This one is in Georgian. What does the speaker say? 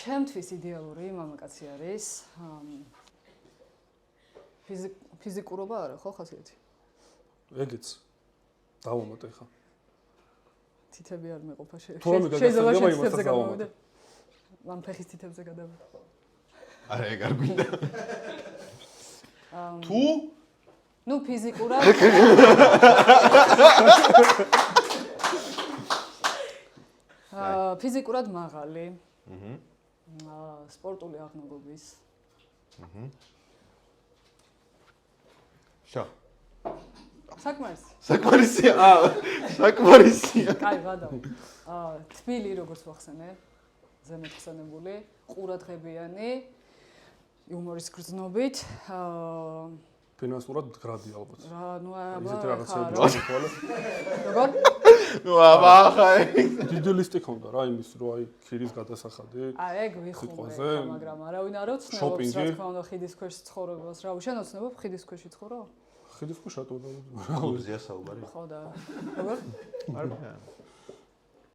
ჩემთვის იდეალური მამაკაცი არის ფიზიკურობა არა ხო ხასიათი? ეგეც დავამატე ხა. თითები არ მეყოფა შეიძლება თითებზე გადავიდე. მან ფეხის თითებზე გადავიდე. არა ეგ არ გვინდა. თუ ნუ ფიზიკურად ფიზიკურად მაღალი. სპორტული აღნაგობის. შა. საკმარისია. საკმარისია. კაი, გადავ. თბილი როგორც ვახსენე, ზემოთხსენებული, ყურადღებიანი, იუმორის გრძნობით, ფინანსურად გრადი ალბათ. რა, ნუ ისეთი რაღაცები როგორ? ნუ აბა ხა დიდი ლისტი ქონდა რა იმის რო აი ქირის გადასახადი. ეგ ვიხმარე, მაგრამ არავინ არ ოცნებობს რა თქმა უნდა ხიდის ქვეშ ცხოვრებას. რა, შენ ოცნებობ ხიდის ქვეშ ცხოვრო? ხიდის ქვეშ ატო. გუზია საუბარი. ხო და როგორ? არ